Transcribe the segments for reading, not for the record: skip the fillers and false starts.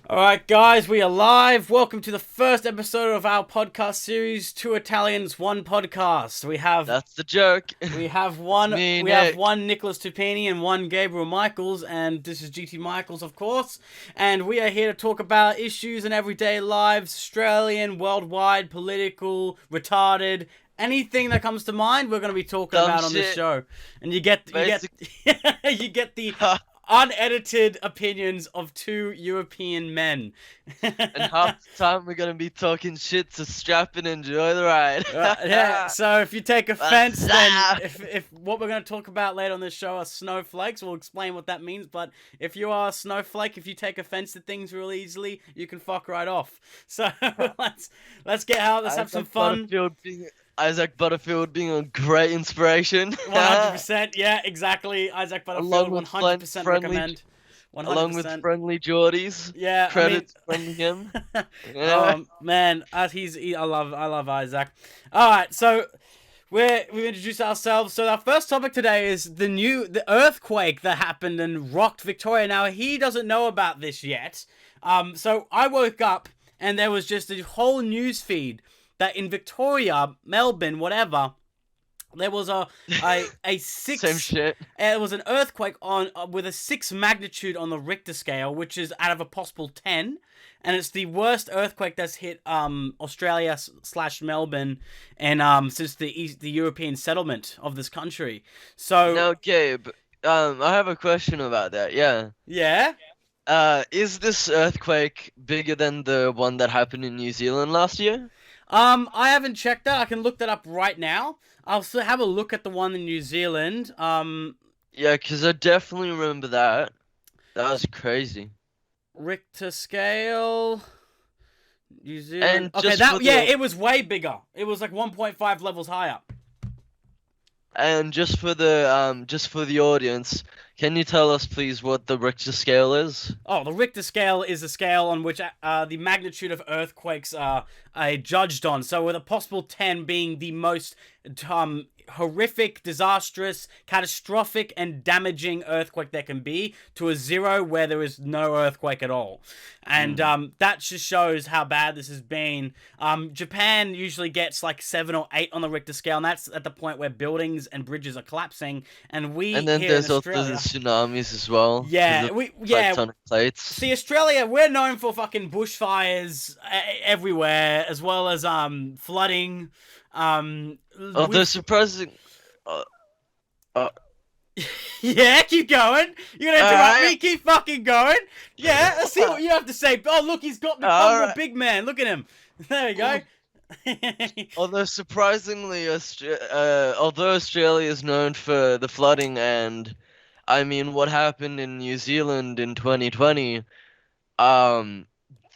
Alright, guys, we are live. Welcome to the first episode of our podcast series, Two Italians, One Podcast. That's the joke. We have It's one me, we have Nick. one Nicholas Tupini and one Gabriel Michaels, and this is GtMichaels, of course. And we are here to talk about issues in everyday lives, Australian, worldwide, political, retarded, anything that comes to mind, we're going to be talking Dumb about on this shit. show. And you get you get the unedited opinions of two European men. And half the time we're gonna be talking shit, so strap and enjoy the ride. Yeah, so if you take offense, then up? if what we're going to talk about later on this show are snowflakes, we'll explain what that means. But if you are a snowflake, if you take offense to things really easily, you can fuck right off. So let's get out. Let's have some fun. Isaac Butterfield being a great inspiration. 100%, yeah, exactly. Isaac Butterfield, 100% recommend. 100%. Along with friendly Geordies. Yeah, Credits from him. Oh man, I love Isaac. All right, so we've introduced ourselves. So our first topic today is the earthquake that happened and rocked Victoria. Now he doesn't know about this yet. So I woke up and there was just a whole news feed that in Victoria, Melbourne, whatever, there was a six. Same shit. It was an earthquake on with a 6 magnitude on the Richter scale, which is out of a possible 10, and it's the worst earthquake that's hit Australia / Melbourne, and since the European settlement of this country. So Now, Gabe, I have a question about that. Yeah. yeah. Is this earthquake bigger than the one that happened in New Zealand last year? I haven't checked that. I can look that up right now. I'll still have a look at the one in New Zealand. Yeah, because I definitely remember that. That was crazy. Richter scale, New Zealand. And Okay, just it was way bigger. It was like 1.5 levels higher. And just for the audience, can you tell us please what the Richter scale is? Oh, the Richter scale is a scale on which the magnitude of earthquakes are judged on. So with a possible 10 being the most horrific, disastrous, catastrophic, and damaging earthquake there can be, to a 0 where there is no earthquake at all. And that just shows how bad this has been. Japan usually gets like 7 or 8 on the Richter scale, and that's at the point where buildings and bridges are collapsing. And And then here there's in also Australia, the tsunamis as well. yeah, Tectonic plates. See, Australia, we're known for fucking bushfires everywhere, as well as flooding. Although surprising. Yeah, keep going. You're gonna interrupt me. Alright. Keep fucking going. Yeah, let's see what you have to say. Oh, look, he's got become a Alright. big man. Look at him. There we go. Although surprisingly, although Australia is known for the flooding and, I mean, what happened in New Zealand in 2020, the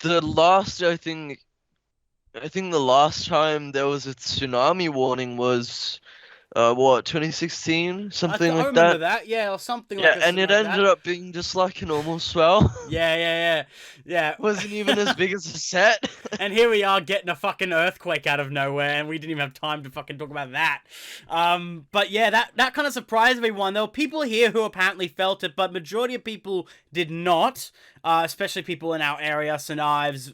last, I think the last time there was a tsunami warning was, 2016, something I like remember that. that. Yeah, or something Yeah, like and it like ended up being just like a normal swell. Yeah. Wasn't even as big as a set. And here we are getting a fucking earthquake out of nowhere, and we didn't even have time to fucking talk about that. But yeah, that kind of surprised everyone. There were people here who apparently felt it, but majority of people did not. Especially people in our area, St Ives,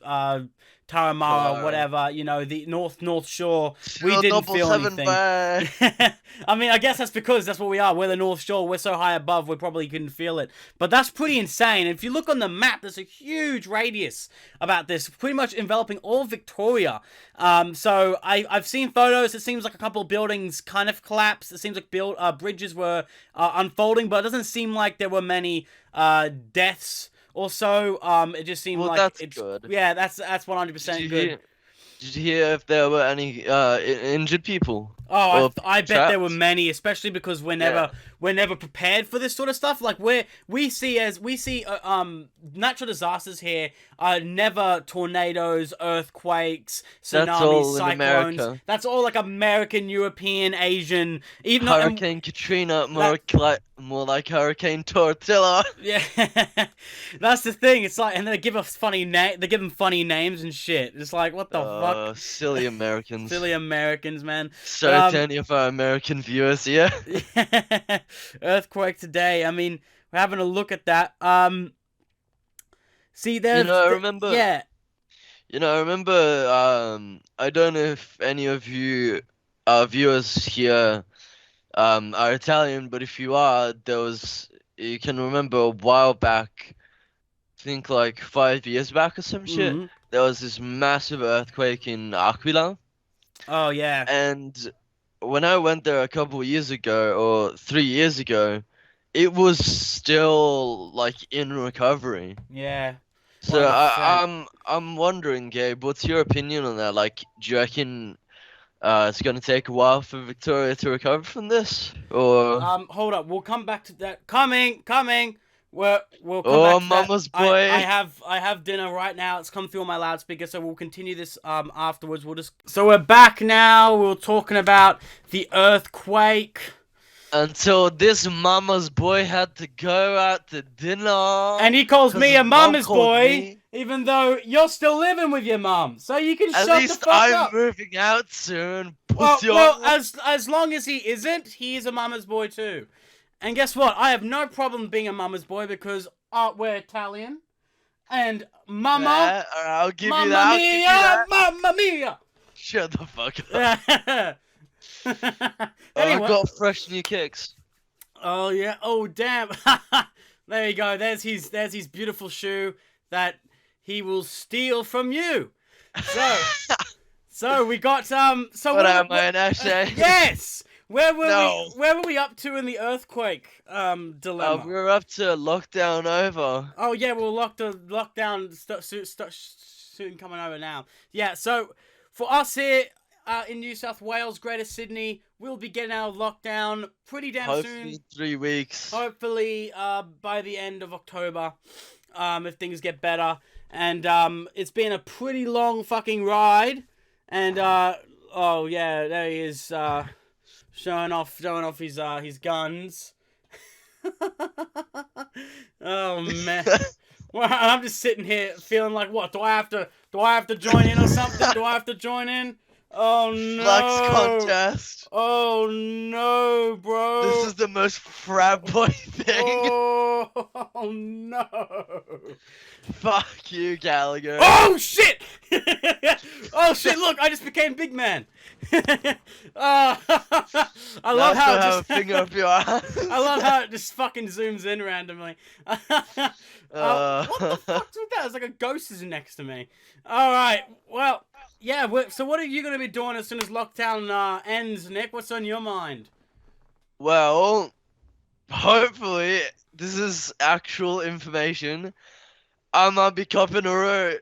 Taramara, whatever, you know, the North Shore, we didn't feel anything. I mean, I guess that's because that's what we are. We're the North Shore. We're so high above, we probably couldn't feel it. But that's pretty insane. If you look on the map, there's a huge radius about this, pretty much enveloping all Victoria. So I've seen photos. It seems like a couple of buildings kind of collapsed. It seems like bridges were unfolding, but it doesn't seem like there were many deaths. Also, it just seemed like that's it's good. Yeah, that's 100% good. Did you hear if there were any injured people? Oh, I bet trapped? there were many, especially because we're never prepared for this sort of stuff. Like we see natural disasters here are never tornadoes, earthquakes, tsunamis, cyclones. That's all like American, European, Asian. Even Hurricane Katrina, more like Hurricane Tortilla. Yeah, that's the thing. It's like, and they give us funny they give them funny names and shit. It's like, what the fuck? Silly Americans. Silly Americans, man. So to any of our American viewers here. Earthquake today. I mean, we're having a look at that. See, You there's know, I remember. yeah. I remember. I don't know if any of you, viewers here, are Italian, but if you are, you can remember a while back, I think like 5 years back or some shit, Mm. there was this massive earthquake in Aquila, Oh yeah. and when I went there a couple of years ago or 3 years ago, it was still like in recovery. Yeah. So 100%. I'm wondering, Gabe, what's your opinion on that? Like, do you reckon it's gonna take a while for Victoria to recover from this, or Hold up. We'll come back to that. Coming. We'll come oh, back to that. mama's I boy? I have dinner right now. It's come through on my loudspeaker, so we'll continue this afterwards. So we're back now. We're talking about the earthquake. Until this mama's boy had to go out to dinner, And he calls 'cause me his a mom mama's called boy, me. even though you're still living with your mum. So you can At shut the least fuck I'm up. moving out soon, Well, pussy. well, as long as he isn't, he is a mama's boy too. And guess what? I have no problem being a mama's boy because we're Italian. And mama, I'll give you mamma that. I'll give you mia, that. mamma mia. Shut the fuck up. Anyway. I've got fresh new kicks. Oh yeah. Oh damn. There you go. There's his beautiful shoe that he will steal from you. So we got So What am I, an essay? yes. Where were No. Where were we up to in the earthquake dilemma? We were up to lockdown over. Oh yeah, we'll lockdown soon coming over now. Yeah, so for us here in New South Wales, Greater Sydney, we'll be getting out of lockdown pretty damn Hopefully soon. 3 weeks. Hopefully by the end of October, if things get better. And it's been a pretty long fucking ride. And oh yeah, there he is showing off his guns. Oh man. Well, I'm just sitting here feeling like, what? Do I have to join in or something? Do I have to join in? Oh no. Flux contest. Oh no, bro. This is the most frat boy thing. Oh no. Fuck you, Gallagher. Oh shit! Oh shit, look, I just became big man. I love how it have just a finger up your ass. I love how it just fucking zooms in randomly. What the fuck's with that? It's like a ghost is next to me. Alright, well, yeah, so what are you going to be doing as soon as lockdown ends, Nick? What's on your mind? Well, hopefully, this is actual information. I might be copping a root.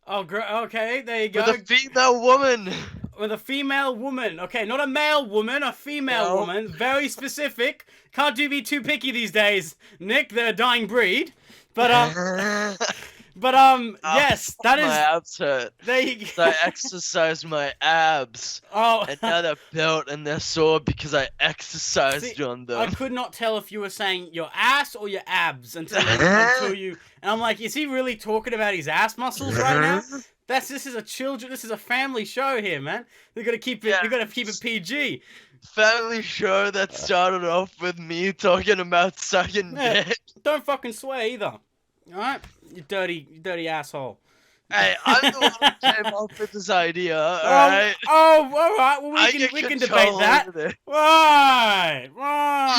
Oh, okay, there you go. With a female woman. With a female woman. Okay, not a male woman, a female woman. Very specific. Can't be too picky these days, Nick. They're a dying breed. But, yes, that is... My abs hurt. There you So I exercised my abs. Oh. And now they're built and they're sore because I exercised on them. I could not tell if you were saying your ass or your abs until you... And I'm like, is he really talking about his ass muscles right now? This is a family show here, man. You gotta keep it PG. Family show that started off with me talking about sucking dick. Don't fucking swear either. Alright? You dirty asshole. Hey, I'm the one who came up with this idea, alright? Oh, alright, well we can debate that. Right.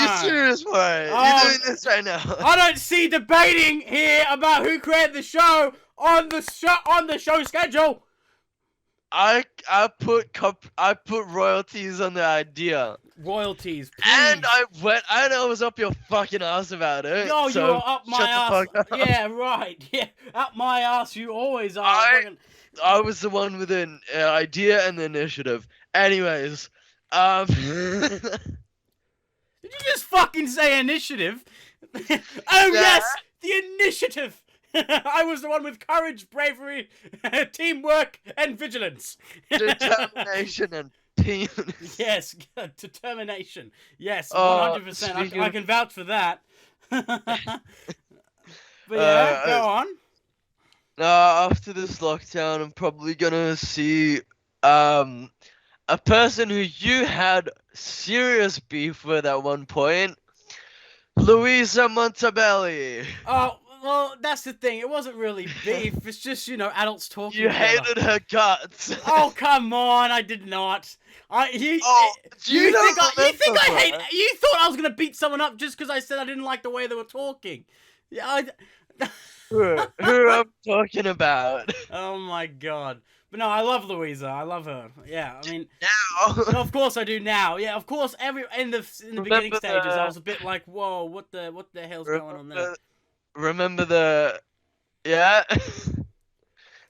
You serious, boy? Oh, You're doing this right now. I don't see debating here about who created the show on the show schedule. I put royalties on the idea. Royalties, please. And I was up your fucking ass about it. No, so you were up my shut ass. the fuck up. Yeah, right. Yeah, up my ass. You always are. I was the one with an idea and the initiative. Anyways, Did you just fucking say initiative? Oh yes, the initiative. I was the one with courage, bravery, teamwork, and vigilance. Determination and penis. Yes, determination. Yes, 100%. I can vouch for that. But yeah, go on. After this lockdown, I'm probably gonna see a person who you had serious beef with at one point, Louisa Montabelli. Oh, well, that's the thing. It wasn't really beef. It's just, adults talking You together. hated her guts. Oh, come on! I did not. You don't you think I remember, hate? bro? You thought I was gonna beat someone up just because I said I didn't like the way they were talking? Yeah. Who I'm talking about? Oh my god! But no, I love Louisa. I love her. Yeah, I mean, Now. no, of course I do now. Yeah, of course. In the beginning Remember stages, I the- was a bit like, whoa, what the hell's going on there? Remember the yeah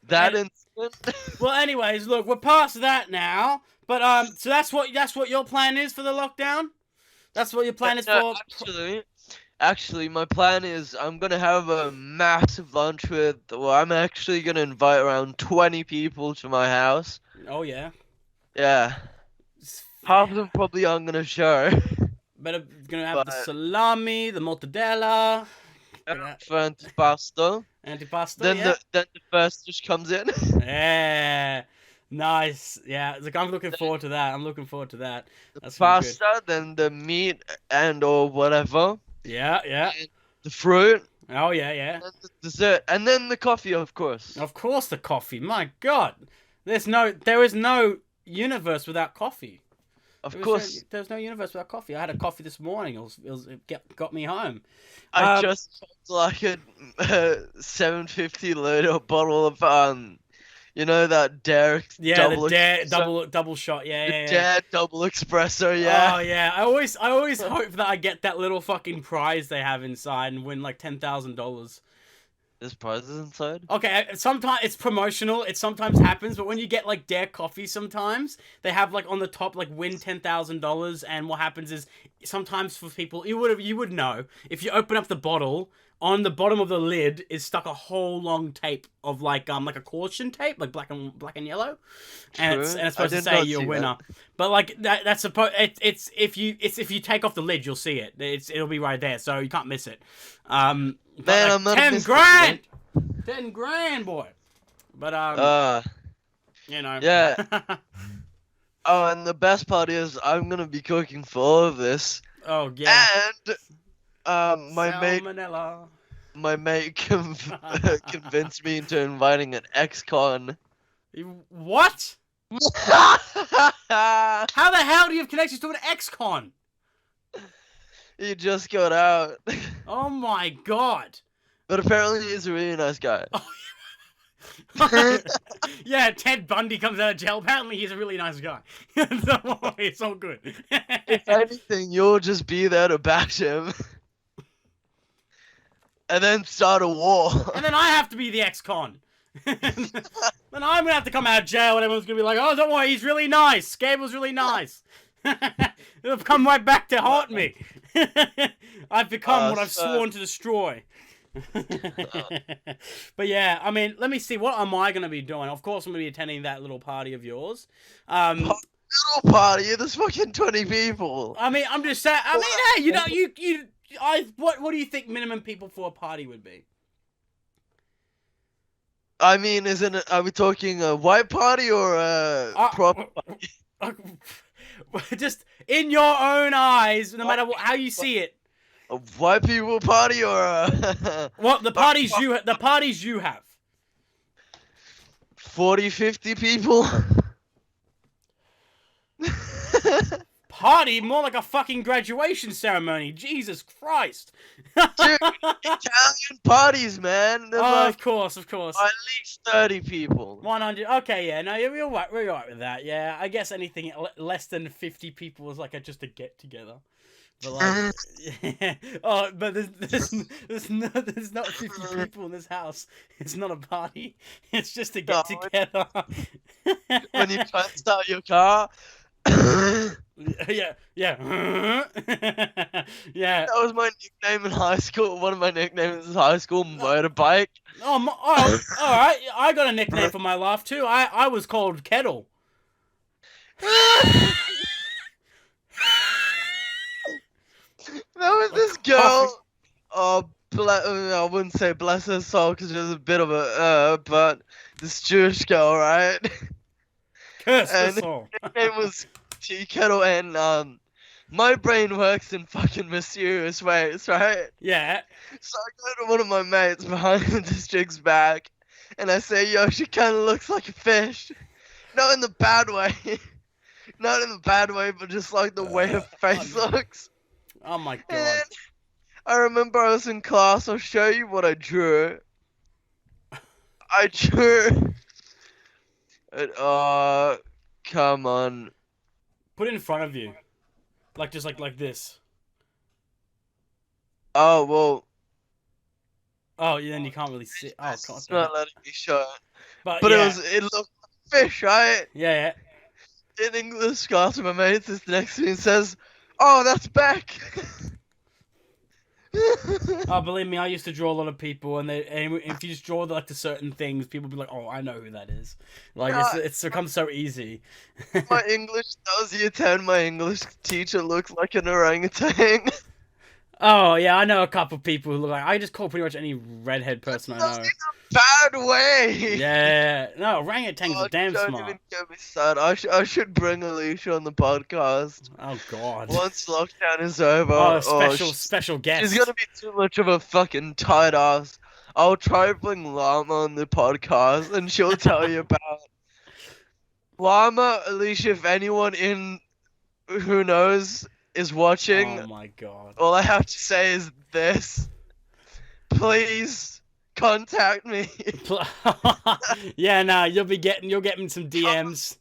that And- incident? Well, anyways, look, we're past that now. But so that's what your plan is for the lockdown. That's what your plan is No, for. actually, my plan is I'm gonna have a massive lunch with. Well, I'm actually gonna invite around 20 people to my house. Oh yeah. Yeah, half of them probably aren't gonna show. Better gonna have the But salami, the mortadella, antipasto. antipasta. Then Yeah. the first dish comes in. Yeah. Nice. Yeah. Like, I'm looking forward to that. That's really good. Pasta, then the meat and or whatever. Yeah. Yeah. And the fruit, Oh yeah. Yeah. and the dessert, and then the coffee, of course. Of course, the coffee. My God. There is no universe without coffee. Of course. There's no universe without coffee. I had a coffee this morning. It got me home. I just felt like a 750 liter bottle of that Dare Yeah, double the dare espresso. double shot. Yeah, The yeah, yeah. Dare double espresso, yeah. Oh yeah. I always hope that I get that little fucking prize they have inside and win like $10,000. There's prizes inside. Okay, sometimes it's promotional. It sometimes happens, but when you get like Dare coffee, sometimes they have like on the top like win $10,000. And what happens is sometimes for people you would know if you open up the bottle. On the bottom of the lid is stuck a whole long tape of like a caution tape, like black and yellow, and it's True. supposed I to did say not you're a see winner. But like that's supposed it's if you take off the lid, you'll see it. It'll be right there, so you can't miss it. Man, Like, I'm not 10 grand, 10 grand, boy. But Yeah. Oh, and the best part is I'm gonna be cooking for all of this. Oh yeah. And Salmonella. my mate convinced me into inviting an ex-con. What? How the hell do you have connections to an ex-con? He just got out. Oh my god. But apparently he's a really nice guy. Yeah, Ted Bundy comes out of jail. Apparently he's a really nice guy. Don't worry, it's all good. If anything, you'll just be there to bash him. And then start a war. And then I have to be the ex-con. Then I'm gonna have to come out of jail and everyone's gonna be like, oh, don't worry, he's really nice. Gable's really nice. It'll come right back to haunt me. I've become what I've sworn to destroy. But yeah, I mean, let me see. What am I going to be doing? Of course, I'm going to be attending that little party of yours. Little party? There's fucking 20 people. I mean, I'm just saying. I mean, hey, what do you think minimum people for a party would be? I mean, are we talking a white party or a proper party? Just in your own eyes, no matter how you see it. A white people party or a... What the parties you have? 40, 50 people? Party? More like a fucking graduation ceremony. Jesus Christ. Dude, Italian parties, man. There's Oh, like of course. at least 30 people. 100. Okay, yeah, no, we're all right with that. Yeah, I guess anything less than 50 people is like just a get together. But like, yeah. Oh, but there's not 50 people in this house. It's not a party. It's just a get together. When you try to start your car. Yeah. Yeah. That was my nickname in high school. One of my nicknames in high school, motorbike. Oh, all right. I got a nickname for my life too. I was called Kettle. There was this girl. Oh, I wouldn't say bless her soul because she was a bit of a but this Jewish girl, right? Curse And the soul. her name was Tea Kettle, and my brain works in fucking mysterious ways, right? Yeah. So I go to one of my mates behind this chick's back, and I say, "Yo, she kind of looks like a fish." Not in the bad way, not in the bad way, but just like the way her face looks. Oh my god. And I remember I was in class. I'll show you what I drew. I drew. Come on. Put it in front of you. Like just like this. Oh well, Oh, yeah, then you can't really see. Oh, it's not letting me show it. But But yeah. it looked like a fish, right? Yeah, In English class, my mate sits next to me and says, "Oh, that's Beck." Oh, believe me, I used to draw a lot of people, and if you just draw like to certain things, people be like, "Oh, I know who that is." Like it's become so easy. My English, that was year 10. My English teacher looks like an orangutan. Oh yeah, I know a couple people who look like I just call pretty much any redhead person I know. Bad way. Yeah, no, orangutans are damn don't smart. even get me started. I should bring Alicia on the podcast Oh god. once lockdown is over. Oh, special guest. She's gonna be too much of a fucking tight ass. I'll try to bring Llama on the podcast, and she'll tell you about Llama. Alicia, if anyone in who knows is watching, Oh my god. all I have to say is this: please contact me. Yeah, no, you'll getting some DMs.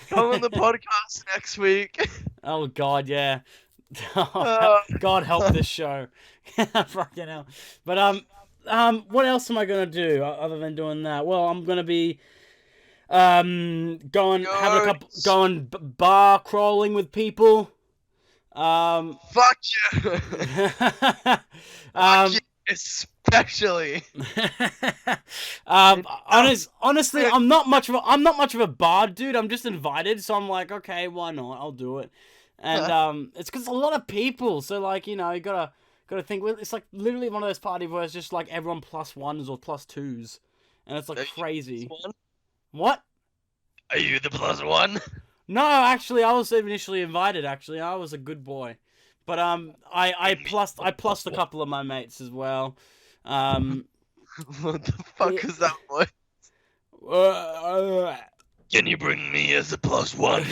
Come on the podcast next week. Oh god, yeah. Uh, God help this show. Fucking hell. But what else am I gonna do other than doing that? Well, I'm gonna be going bar crawling with people. Fuck you. Fuck you, especially. Honestly, I'm not much of a bar dude. I'm just invited, so I'm like, okay, why not? I'll do it. And it's because a lot of people, so like, you know, you gotta think. It's like literally one of those parties where it's just like everyone plus ones or plus twos, and it's like crazy. What? Are you the plus one? No, actually, I was initially invited. Actually, I was a good boy, but I plussed a couple of my mates as well. What the fuck is that boy? Can you bring me as a plus one?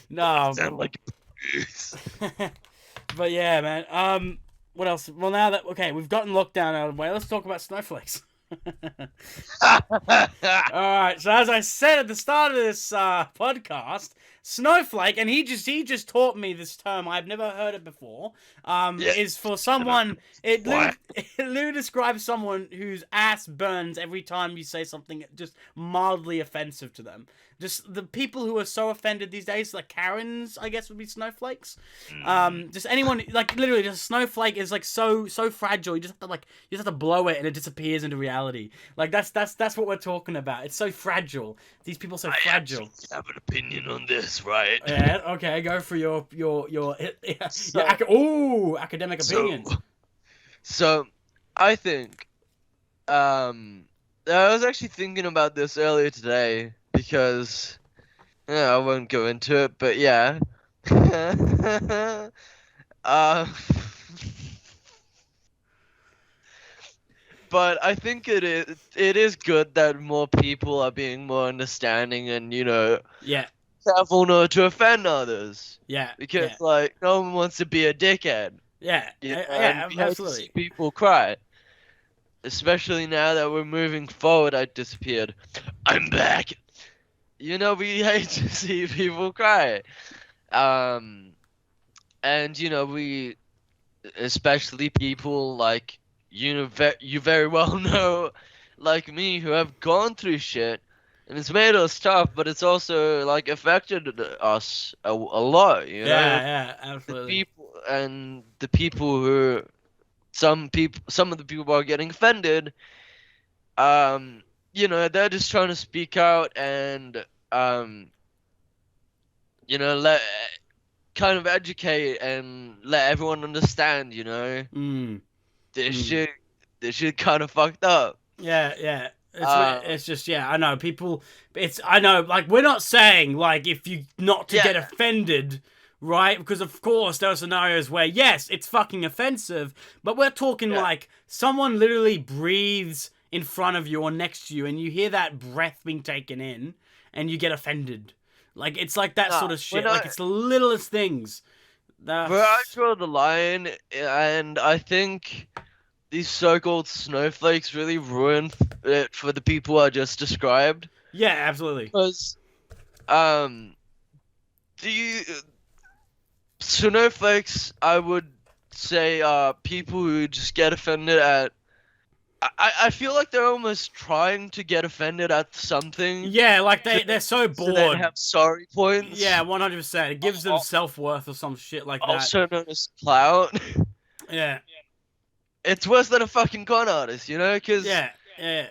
No. Sound like But yeah, man. What else? Well, now that we've gotten lockdown out of the way, let's talk about snowflakes. Alright, so as I said at the start of this podcast, snowflake, and he just taught me this term, I've never heard it before, is for someone, it literally describes someone whose ass burns every time you say something just mildly offensive to them. Just the people who are so offended these days, like Karens, I guess would be snowflakes. Just anyone, like literally, just a snowflake is like so fragile. You just have to blow it and it disappears into reality. Like that's what we're talking about. It's so fragile. These people are so fragile. I have an opinion on this, right? Yeah. Okay. Go for your academic opinion. So, I think, I was actually thinking about this earlier today because, I won't go into it, but yeah. But I think it is good that more people are being more understanding and, Yeah. careful not to offend others. Yeah. Because, like, no one wants to be a dickhead. Yeah. And we hate to Absolutely. see people cry. Especially now that we're moving forward. I disappeared. I'm back. We hate to see people cry. And, we, especially people like, you very well know, like me, who have gone through shit, and it's made us tough, but it's also, like, affected us a lot, you know? Yeah, absolutely. The people who, some of the people who are getting offended, they're just trying to speak out and, let kind of educate and let everyone understand, this shit kind of fucked up. Yeah. It's just, I know people. I know, like, we're not saying like if you not to get offended right? Because of course there are scenarios where yes, it's fucking offensive, but we're talking Yeah. like someone literally breathes in front of you or next to you, and you hear that breath being taken in, and you get offended. Like it's like that Nah, sort of shit. when Like I it's the littlest things. where I That's draw the line, and I think these so-called snowflakes really ruin it for the people I just described. yeah, absolutely. Because um, do you snowflakes? I would say people who just get offended at. I feel like they're almost trying to get offended at something Yeah, like to they're so so they'd bored. have sorry points. Yeah, 100%. It gives them al- self worth or some shit like that. Also known as clout. Yeah, It's worse than a fucking con artist, you know? Because yeah, yeah.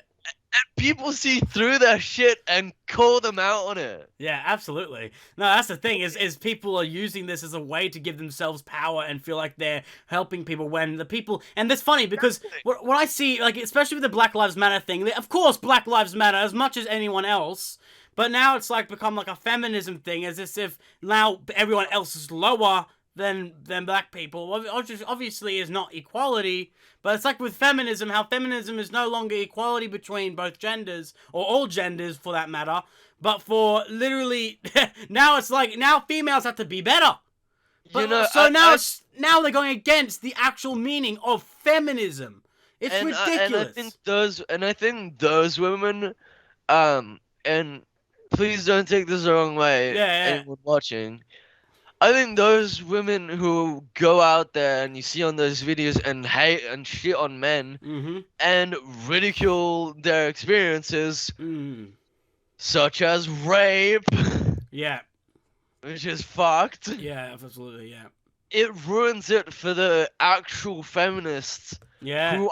people see through their shit and call them out on it. Yeah, absolutely. No, that's the thing is people are using this as a way to give themselves power and feel like they're helping people when the people and that's funny because what I see like especially with the Black Lives Matter thing, of course Black Lives Matter as much as anyone else, but now it's like become like a feminism thing as if now everyone else is lower than black people. Obviously is not equality, but it's like with feminism how feminism is no longer equality between both genders or all genders for that matter. But for literally now it's like now females have to be better. You But know, so now they're going against the actual meaning of feminism. It's ridiculous. and I think those women, and please don't take this the wrong way, Yeah, anyone watching. I think those women who go out there and you see on those videos and hate and shit on men yeah. Mm-hmm. and ridicule their experiences, Mm. such as rape, Yeah. which is fucked. Yeah, absolutely, yeah. It ruins it for the actual feminists Yeah.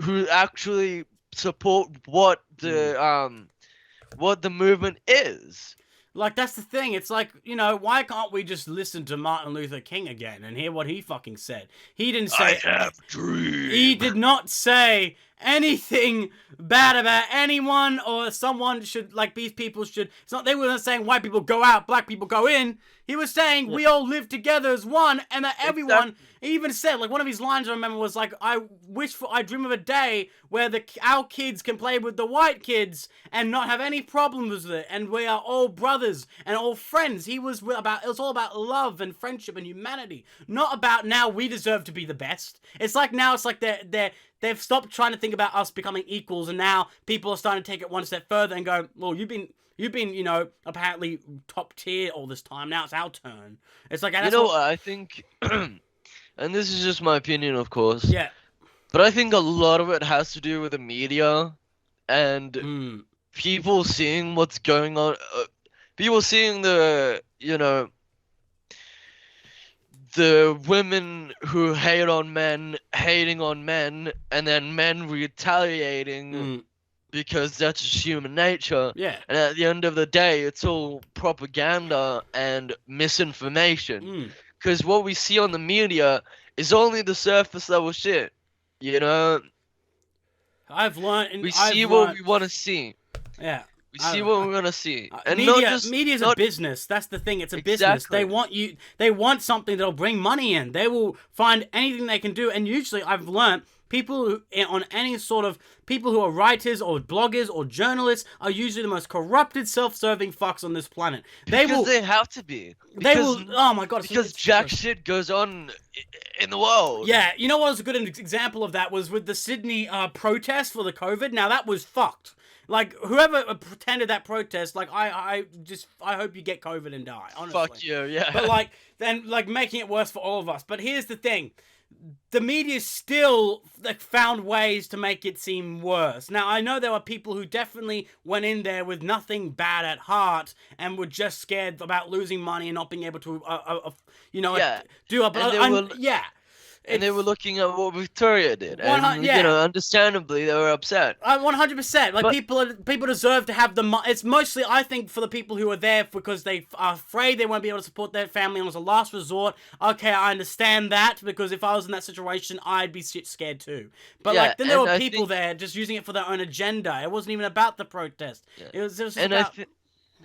who actually support what the movement is. Like, that's the thing. It's like, you know, why can't we just listen to Martin Luther King again and hear what he fucking said? He didn't say... I have dream. He did not say anything bad about anyone or someone should, like, these people should... It's not, they weren't saying white people go out, black people go in. He was saying we all live together as one and that everyone... Exactly. He even said, like, one of his lines I remember was like, I dream of a day where our kids can play with the white kids and not have any problems with it, and we are all brothers and all friends. It was all about love and friendship and humanity, not about now we deserve to be the best. It's like now it's like they've stopped trying to think about us becoming equals, and now people are starting to take it one step further and go, well, you've been, you know, apparently top tier all this time. Now it's our turn. It's like, and You that's know what I think, and this is just my opinion, of course. yeah. But I think a lot of it has to do with the media and Mm. people seeing what's going on. People seeing the women who hate on men hating on men, and then men retaliating Mm. because that's just human nature. Yeah. And at the end of the day, it's all propaganda and misinformation. Mm. Because what we see on the media is only the surface level shit. You know, we see what we want to see. Yeah. We see what we want to see, and media's not a business. That's the thing. It's a business. Exactly. They want something that'll bring money in. They will find anything they can do. And usually, I've learned people on any sort of people who are writers or bloggers or journalists are usually the most corrupted, self-serving fucks on this planet. They have to be. They will. Oh my god! Because jack shit goes on in the world. Yeah, you know what was a good example of that was with the Sydney protest for the COVID. Now that was fucked. Like, whoever pretended that protest, like, I hope you get COVID and die, honestly. Fuck you, yeah. But, like, then, like, making it worse for all of us. But here's the thing. The media still, like, found ways to make it seem worse. Now, I know there were people who definitely went in there with nothing bad at heart and were just scared about losing money and not being able to, do a... yeah. And they were looking at what Victoria did, and you know, understandably, they were upset. 100%. Like, people deserve to have the. It's mostly, I think, for the people who are there because they are afraid they won't be able to support their family, and as a last resort. Okay, I understand that because if I was in that situation, I'd be shit scared too. But like, then there were people there just using it for their own agenda. It wasn't even about the protest. Yeah. It was just about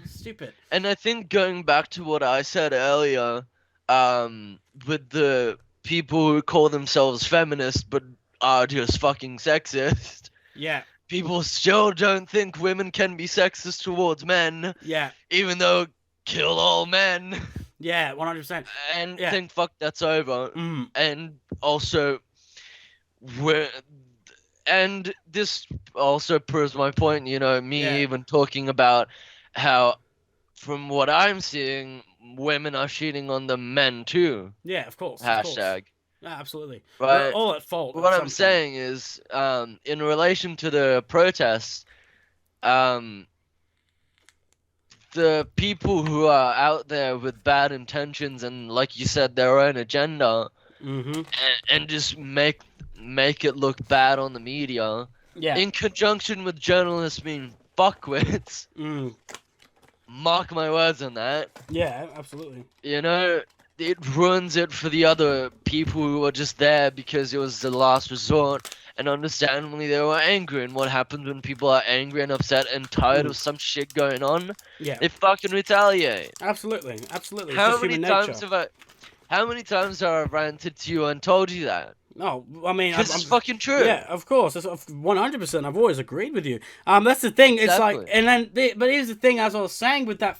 stupid. And I think going back to what I said earlier. with the people who call themselves feminists but are just fucking sexist. Yeah. People still don't think women can be sexist towards men, Yeah. even though kill all men, Yeah. 100%. and Yeah. think fuck that's over. Mm. And also, we're, and this also proves my point. You know, me Yeah. even talking about how, from what I'm seeing, women are cheating on the men too. Yeah. Of course. Of course. Hashtag. Yeah, absolutely. They're Right. all at fault at What I'm some point. saying is, in relation to the protests, um, the people who are out there with bad intentions and, like you said, their own agenda, Mm-hmm. and just make it look bad on the media, Yeah. in conjunction with journalists being fuckwits. Mm. Mark my words on that. Yeah, absolutely. You know, it ruins it for the other people who were just there because it was the last resort, and understandably they were angry. And what happens when people are angry and upset and tired Mm. of some shit going on? Yeah. They fucking retaliate. Absolutely. Absolutely. It's How just many human times nature. have I? How many times have I ranted to you and told you that? No, I mean, Because it's fucking true. yeah, of course, it's 100%. I've always agreed with you. That's the thing. It's like, Exactly. and then, but here's the thing. As I was saying, with that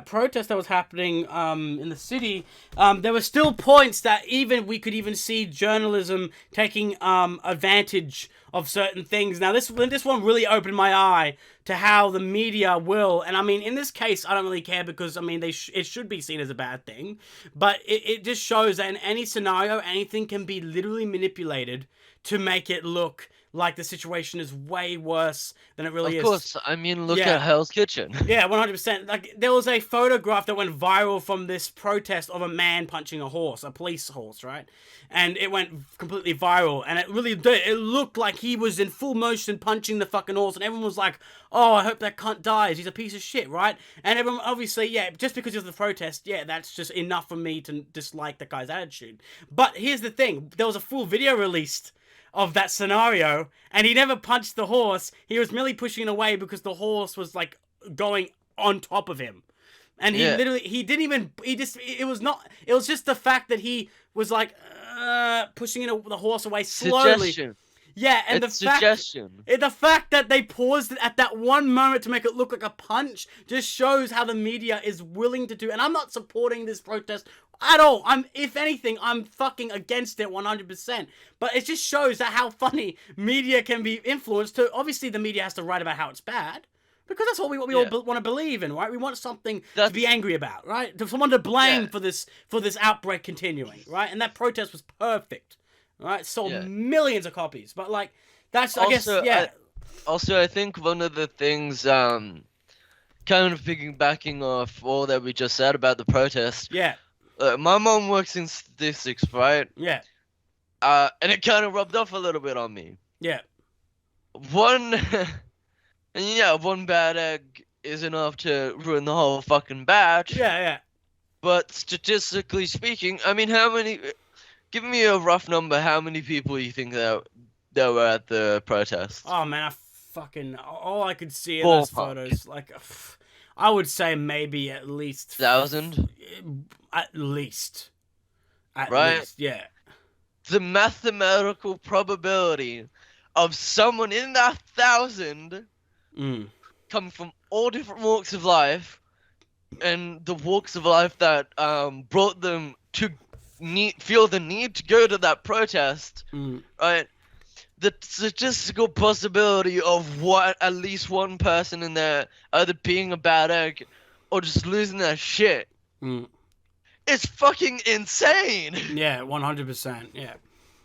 protest that was happening, in the city, there were still points that even we could even see journalism taking advantage of certain things. Now, this one really opened my eye to how the media will, and I mean, in this case, I don't really care because I mean, it should be seen as a bad thing, but it just shows that in any scenario, anything can be literally manipulated to make it look like the situation is way worse than it really Of is. course, I mean, look Yeah. at Hell's Kitchen. Yeah, 100%. Like, there was a photograph that went viral from this protest of a man punching a horse, a police horse, right? And it went completely viral, and it really did. It looked like he was in full motion punching the fucking horse, and everyone was like, oh, I hope that cunt dies. He's a piece of shit, right? And everyone, obviously, yeah, just because of the protest, yeah, that's just enough for me to dislike the guy's attitude. But here's the thing. There was a full video released of that scenario, and he never punched the horse. He was merely pushing it away because the horse was like going on top of him, and he Yeah. literally it was just the fact that he was like pushing the horse away slowly. Suggestion. Yeah, and It's suggestion. the fact that they paused at that one moment to make it look like a punch just shows how the media is willing to do. And I'm not supporting this protest at all. If anything, I'm fucking against it 100%. But it just shows that how funny media can be influenced to. Obviously, the media has to write about how it's bad. Because that's what we all want to believe in, right? We want something to be angry about, right? To someone to blame for this outbreak continuing, right? And that protest was perfect, right? Sold millions of copies, but like that's I guess Also, I think one of the things, kind of piggybacking off all that we just said about the protest. Yeah. My mom works in statistics, right? Yeah. And it kind of rubbed off a little bit on me. Yeah. One bad egg is enough to ruin the whole fucking batch. Yeah. But statistically speaking, I mean, give me a rough number, how many people you think there were at the protest? Oh man, all I could see in those photos, like, I would say maybe at least 1,000? At least. Yeah. The mathematical probability of someone in that 1,000 coming from all different walks of life, and the walks of life that brought them to feel the need to go to that protest, right? The statistical possibility of at least one person in there either being a bad egg or just losing their shit. It's fucking insane. Yeah, 100%. Yeah.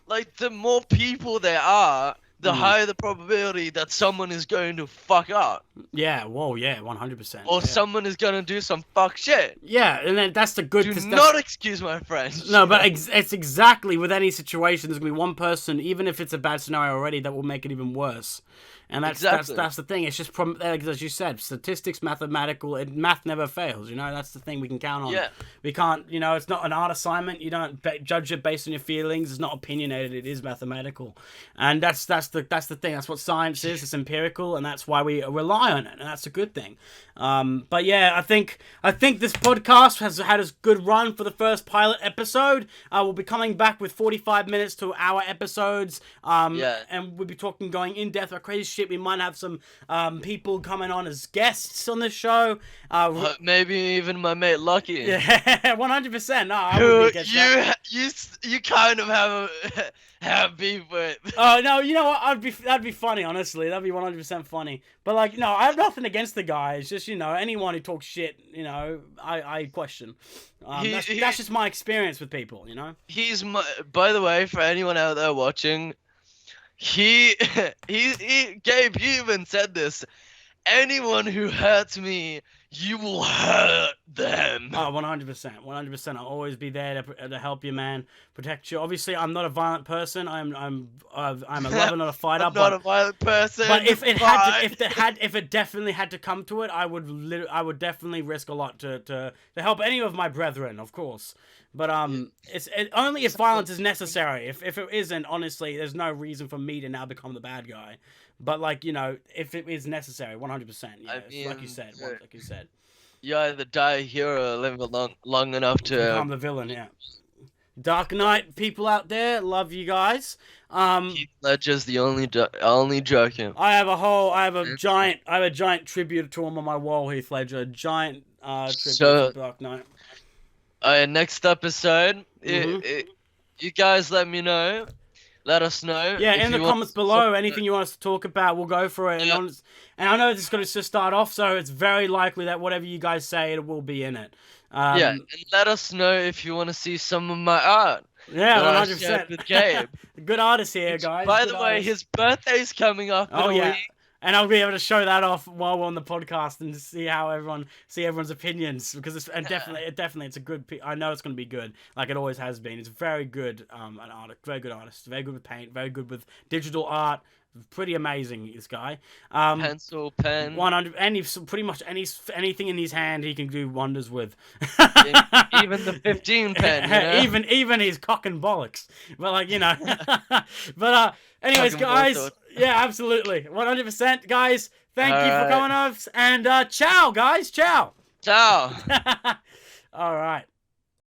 Like, the more people there are, the higher the probability that someone is going to fuck up. Yeah, whoa, yeah, 100%. Or someone is going to do some fuck shit. Yeah, and then that's the good... Do not excuse my French. No, but it's exactly with any situation, there's going to be one person, even if it's a bad scenario already, that will make it even worse. And Exactly. that's the thing. It's just as you said, statistics, mathematical. Math never fails. That's the thing we can count on. Yeah. We can't. It's not an art assignment. You don't judge it based on your feelings. It's not opinionated. It is mathematical, and that's the thing. That's what science is. It's empirical, and that's why we rely on it, and that's a good thing. But yeah, I think this podcast has had a good run for the first pilot episode. We'll be coming back with 45 minutes to hour episodes. And we'll be talking going in depth about crazy shit. We might have some people coming on as guests on the show. Maybe even my mate Lucky. Yeah, 100%. No, I wouldn't get that. You kind of have beef with. Oh no, you know what? That'd be funny. Honestly, that'd be 100% funny. But I have nothing against the guy. It's just anyone who talks shit, I question. That's just my experience with people. He's by the way, for anyone out there watching, he Gabe, you even said this. Anyone who hurts me, you will hurt them. Oh, 100%. 100%. I'll always be there to help you, man. Protect you. Obviously, I'm not a violent person. I'm a lover, not a fighter. I'm not a violent person. But if it definitely had to come to it, I would definitely risk a lot to help any of my brethren, of course. But it's only if violence is necessary. If it isn't, honestly, there's no reason for me to now become the bad guy. But if it is necessary, 100%. Yeah, I mean, like you said. You either die a hero or live long enough to become the villain. Yeah. Dark Knight people out there, love you guys. Heath Ledger's the only Joker. I have a giant tribute to him on my wall, Heath Ledger. Giant tribute to Dark Knight. Next episode, you guys let me know. Let us know. Yeah, in the comments below, anything you want us to talk about, we'll go for it. Yeah. And I know this is going to just start off, so it's very likely that whatever you guys say, it will be in it. And let us know if you want to see some of my art. Yeah, 100%. With Gabe. Good artist here, guys. By the way, his birthday's coming up in a week. And I'll be able to show that off while we're on the podcast and see how everyone's opinions, because it's a good. I know it's going to be good, like it always has been. It's very good, an artist, very good artist, very good with paint, very good with digital art. Pretty amazing, this guy. Pencil, pen, 100, pretty much anything in his hand he can do wonders with. Even the 15 pen, even his cock and bollocks. But but anyways, guys. Yeah, absolutely. 100%. Guys, thank you for coming off. And ciao, guys. Ciao. Ciao. All right.